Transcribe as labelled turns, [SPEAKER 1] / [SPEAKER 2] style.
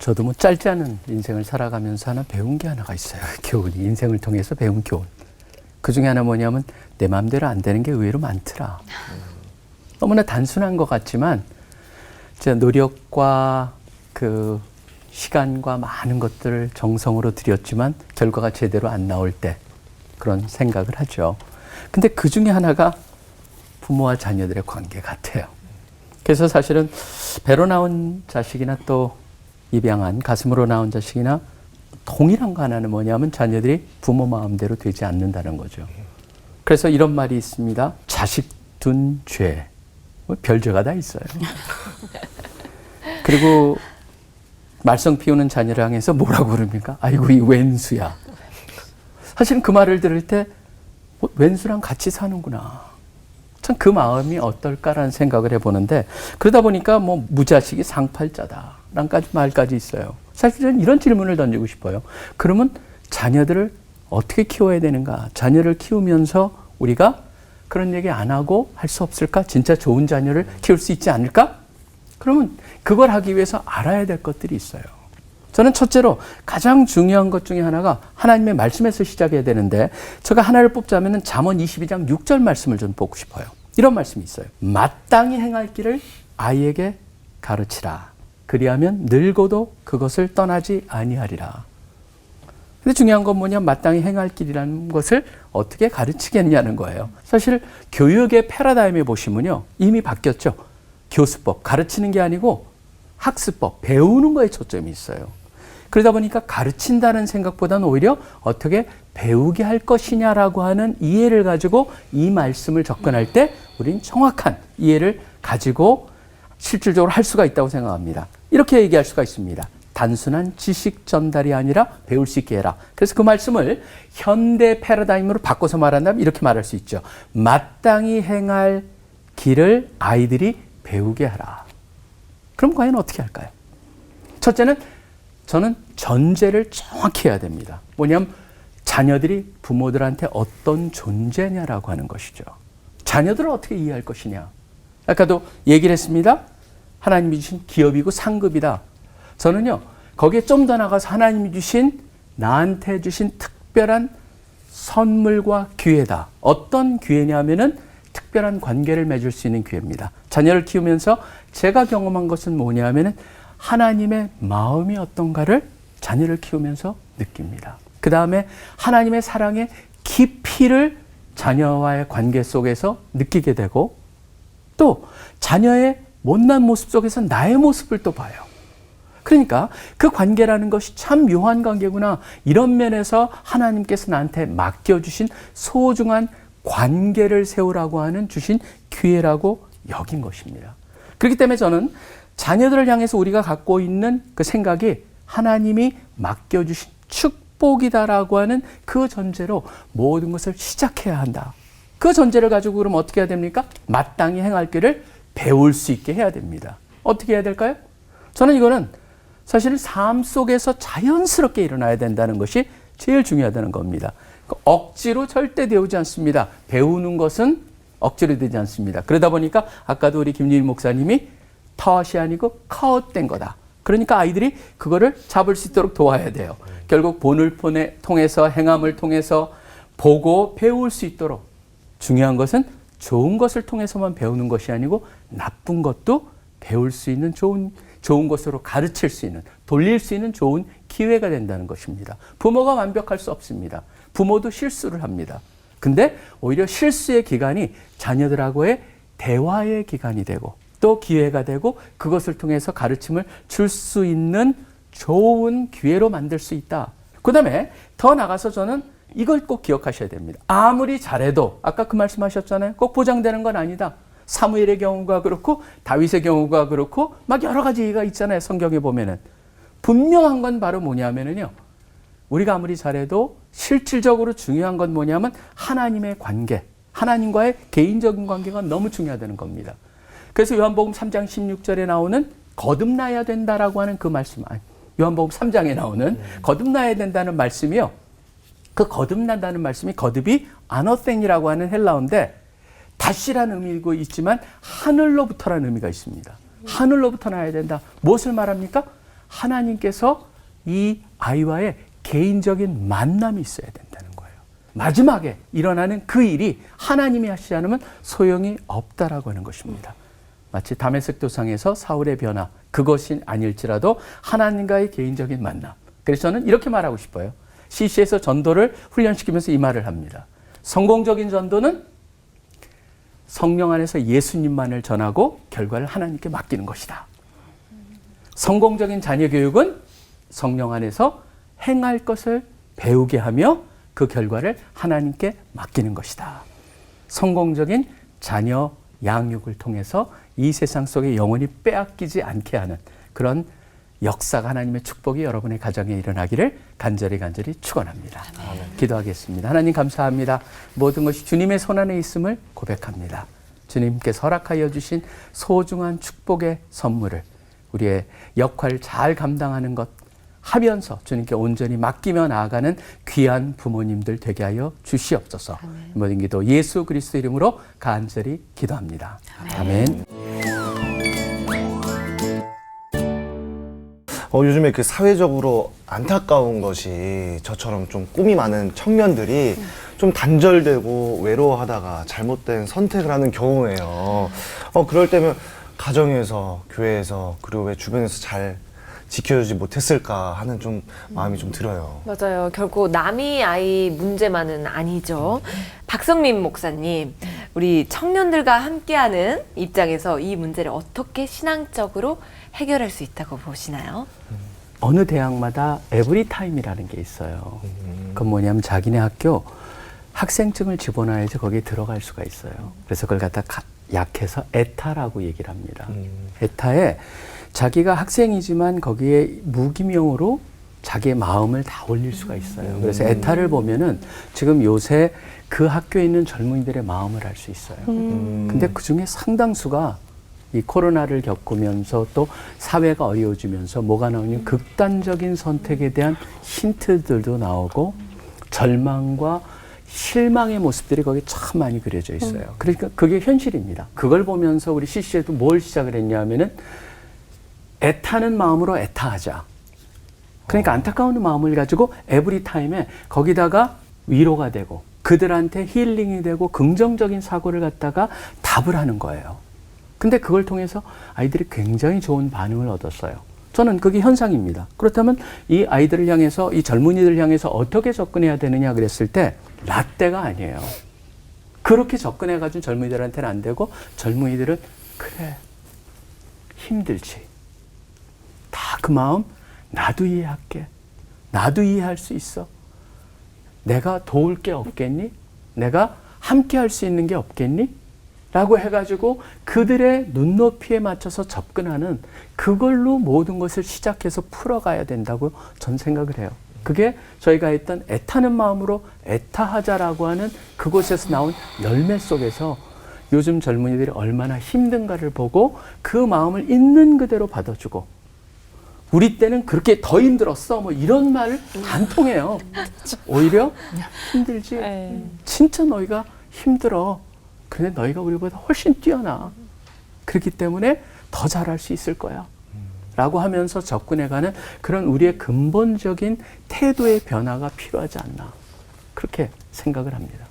[SPEAKER 1] 저도 뭐 짧지 않은 인생을 살아가면서 하나 배운 게 하나가 있어요. 교훈이, 인생을 통해서 배운 교훈. 그 중에 하나 뭐냐면 내 마음대로 안 되는 게 의외로 많더라. 너무나 단순한 것 같지만 제 노력과 그 시간과 많은 것들을 정성으로 들였지만 결과가 제대로 안 나올 때 그런 생각을 하죠. 근데 그 중에 하나가 부모와 자녀들의 관계 같아요. 그래서 사실은 배로 나온 자식이나 또 입양한 가슴으로 나온 자식이나 동일한 거 하나는 뭐냐면 자녀들이 부모 마음대로 되지 않는다는 거죠. 그래서 이런 말이 있습니다. 자식 둔 죄. 별죄가 다 있어요. 그리고 말썽 피우는 자녀를 향해서 뭐라고 그럽니까? 아이고 이 왼수야. 사실은 그 말을 들을 때 왼수랑 같이 사는구나. 참 그 마음이 어떨까라는 생각을 해보는데 그러다 보니까 뭐 무자식이 상팔자다라는 말까지 있어요. 사실 저는 이런 질문을 던지고 싶어요. 그러면 자녀들을 어떻게 키워야 되는가? 자녀를 키우면서 우리가 그런 얘기 안 하고 할 수 없을까? 진짜 좋은 자녀를 키울 수 있지 않을까? 그러면 그걸 하기 위해서 알아야 될 것들이 있어요. 저는 첫째로 가장 중요한 것 중에 하나가 하나님의 말씀에서 시작해야 되는데 제가 하나를 뽑자면 잠언 22장 6절 말씀을 좀 보고 싶어요. 이런 말씀이 있어요. 마땅히 행할 길을 아이에게 가르치라. 그리하면 늙어도 그것을 떠나지 아니하리라. 근데 중요한 건 뭐냐? 마땅히 행할 길이라는 것을 어떻게 가르치겠냐는 거예요. 사실 교육의 패러다임에 보시면요. 이미 바뀌었죠. 교수법, 가르치는 게 아니고 학습법, 배우는 거에 초점이 있어요. 그러다 보니까 가르친다는 생각보다는 오히려 어떻게 배우게 할 것이냐라고 하는 이해를 가지고 이 말씀을 접근할 때 우린 정확한 이해를 가지고 실질적으로 할 수가 있다고 생각합니다. 이렇게 얘기할 수가 있습니다. 단순한 지식 전달이 아니라 배울 수 있게 해라. 그래서 그 말씀을 현대 패러다임으로 바꿔서 말한다면 이렇게 말할 수 있죠. 마땅히 행할 길을 아이들이 배우게 하라. 그럼 과연 어떻게 할까요? 첫째는 저는 전제를 정확히 해야 됩니다. 뭐냐면 자녀들이 부모들한테 어떤 존재냐라고 하는 것이죠. 자녀들을 어떻게 이해할 것이냐. 아까도 얘기를 했습니다. 하나님이 주신 기업이고 상급이다. 저는요, 거기에 좀 더 나가서 하나님이 주신, 나한테 주신 특별한 선물과 기회다. 어떤 기회냐면은 특별한 관계를 맺을 수 있는 기회입니다. 자녀를 키우면서 제가 경험한 것은 뭐냐면은 하나님의 마음이 어떤가를 자녀를 키우면서 느낍니다. 그 다음에 하나님의 사랑의 깊이를 자녀와의 관계 속에서 느끼게 되고 또 자녀의 못난 모습 속에서 나의 모습을 또 봐요. 그러니까 그 관계라는 것이 참 묘한 관계구나. 이런 면에서 하나님께서 나한테 맡겨주신 소중한 관계를 세우라고 하는 주신 기회라고 여긴 것입니다. 그렇기 때문에 저는 자녀들을 향해서 우리가 갖고 있는 그 생각이 하나님이 맡겨주신 축복이다라고 하는 그 전제로 모든 것을 시작해야 한다. 그 전제를 가지고 그럼 어떻게 해야 됩니까? 마땅히 행할 길을 배울 수 있게 해야 됩니다. 어떻게 해야 될까요? 저는 이거는 사실 삶 속에서 자연스럽게 일어나야 된다는 것이 제일 중요하다는 겁니다. 억지로 절대 되오지 않습니다. 배우는 것은 억지로 되지 않습니다. 그러다 보니까 아까도 우리 김유일 목사님이 텃이 아니고 컷된 거다. 그러니까 아이들이 그거를 잡을 수 있도록 도와야 돼요. 결국 본을 통해서 행함을 통해서 보고 배울 수 있도록 중요한 것은 좋은 것을 통해서만 배우는 것이 아니고 나쁜 것도 배울 수 있는 좋은 것으로 가르칠 수 있는, 돌릴 수 있는 좋은 기회가 된다는 것입니다. 부모가 완벽할 수 없습니다. 부모도 실수를 합니다. 근데 오히려 실수의 기간이 자녀들하고의 대화의 기간이 되고 또 기회가 되고 그것을 통해서 가르침을 줄 수 있는 좋은 기회로 만들 수 있다. 그 다음에 더 나가서 저는 이걸 꼭 기억하셔야 됩니다. 아무리 잘해도 아까 그 말씀하셨잖아요. 꼭 보장되는 건 아니다. 사무엘의 경우가 그렇고 다윗의 경우가 그렇고 막 여러 가지 얘기가 있잖아요. 성경에 보면은. 분명한 건 바로 뭐냐면은요. 우리가 아무리 잘해도 실질적으로 중요한 건 뭐냐면 하나님의 관계, 하나님과의 개인적인 관계가 너무 중요하다는 겁니다. 그래서 요한복음 3장 16절에 나오는 거듭나야 된다라고 하는 그 말씀, 요한복음 3장에 나오는 거듭나야 된다는 말씀이요. 그 거듭난다는 말씀이 거듭이 아노땡이라고 하는 헬라어인데 다시라는 의미고 있지만 하늘로부터라는 의미가 있습니다. 하늘로부터 나야 된다. 무엇을 말합니까? 하나님께서 이 아이와의 개인적인 만남이 있어야 된다는 거예요. 마지막에 일어나는 그 일이 하나님이 하시지 않으면 소용이 없다라고 하는 것입니다. 마치 다메섹 도상에서 사울의 변화, 그것이 아닐지라도 하나님과의 개인적인 만남. 그래서 저는 이렇게 말하고 싶어요. CC에서 전도를 훈련시키면서 이 말을 합니다. 성공적인 전도는 성령 안에서 예수님만을 전하고 결과를 하나님께 맡기는 것이다. 성공적인 자녀 교육은 성령 안에서 행할 것을 배우게 하며 그 결과를 하나님께 맡기는 것이다. 성공적인 자녀 양육을 통해서 이 세상 속에 영원히 빼앗기지 않게 하는 그런 역사가 하나님의 축복이 여러분의 가정에 일어나기를 간절히 축원합니다. 아멘. 기도하겠습니다. 하나님 감사합니다. 모든 것이 주님의 손안에 있음을 고백합니다. 주님께서 허락하여 주신 소중한 축복의 선물을 우리의 역할을 잘 감당하는 것 하면서 주님께 온전히 맡기며 나아가는 귀한 부모님들 되게 하여 주시옵소서. 모든 기도 예수 그리스도 이름으로 간절히 기도합니다. 아멘.
[SPEAKER 2] 요즘에 그 사회적으로 안타까운 것이 저처럼 좀 꿈이 많은 청년들이 좀 단절되고 외로워하다가 잘못된 선택을 하는 경우예요. 그럴 때면 가정에서, 교회에서, 그리고 왜 주변에서 잘 지켜주지 못했을까 하는 좀 마음이 좀 들어요.
[SPEAKER 3] 맞아요. 결코 남이 아이 문제만은 아니죠. 박성민 목사님, 우리 청년들과 함께하는 입장에서 이 문제를 어떻게 신앙적으로 해결할 수 있다고 보시나요?
[SPEAKER 1] 어느 대학마다 에브리타임이라는 게 있어요. 그건 뭐냐면 자기네 학교 학생증을 집어넣어야지 거기에 들어갈 수가 있어요. 그래서 그걸 갖다 약해서 에타라고 얘기를 합니다. 에타에 자기가 학생이지만 거기에 무기명으로 자기의 마음을 다 올릴 수가 있어요. 그래서 에타를 보면은 지금 요새 그 학교에 있는 젊은이들의 마음을 알 수 있어요. 근데 그 중에 상당수가 이 코로나를 겪으면서 또 사회가 어려워지면서 뭐가 나오냐면 극단적인 선택에 대한 힌트들도 나오고 절망과 실망의 모습들이 거기 참 많이 그려져 있어요. 그러니까 그게 현실입니다. 그걸 보면서 우리 CC에도 뭘 시작을 했냐 하면은 애타는 마음으로 애타하자. 그러니까 안타까운 마음을 가지고 에브리타임에 거기다가 위로가 되고 그들한테 힐링이 되고 긍정적인 사고를 갖다가 답을 하는 거예요. 근데 그걸 통해서 아이들이 굉장히 좋은 반응을 얻었어요. 저는 그게 현상입니다. 그렇다면 이 아이들을 향해서, 이 젊은이들을 향해서 어떻게 접근해야 되느냐 그랬을 때 라떼가 아니에요. 그렇게 접근해가지고 젊은이들한테는 안 되고 젊은이들은 그래, 힘들지. 다 그 마음 나도 이해할게. 나도 이해할 수 있어. 내가 도울 게 없겠니? 내가 함께 할 수 있는 게 없겠니? 라고 해가지고 그들의 눈높이에 맞춰서 접근하는 그걸로 모든 것을 시작해서 풀어가야 된다고 전 생각을 해요. 그게 저희가 했던 애타는 마음으로 애타하자라고 하는 그곳에서 나온 열매 속에서 요즘 젊은이들이 얼마나 힘든가를 보고 그 마음을 있는 그대로 받아주고 우리 때는 그렇게 더 힘들었어 뭐 이런 말 안 통해요. 오히려 힘들지. 진짜 너희가 힘들어. 근데 너희가 우리보다 훨씬 뛰어나. 그렇기 때문에 더 잘할 수 있을 거야. 라고 하면서 접근해가는 그런 우리의 근본적인 태도의 변화가 필요하지 않나. 그렇게 생각을 합니다.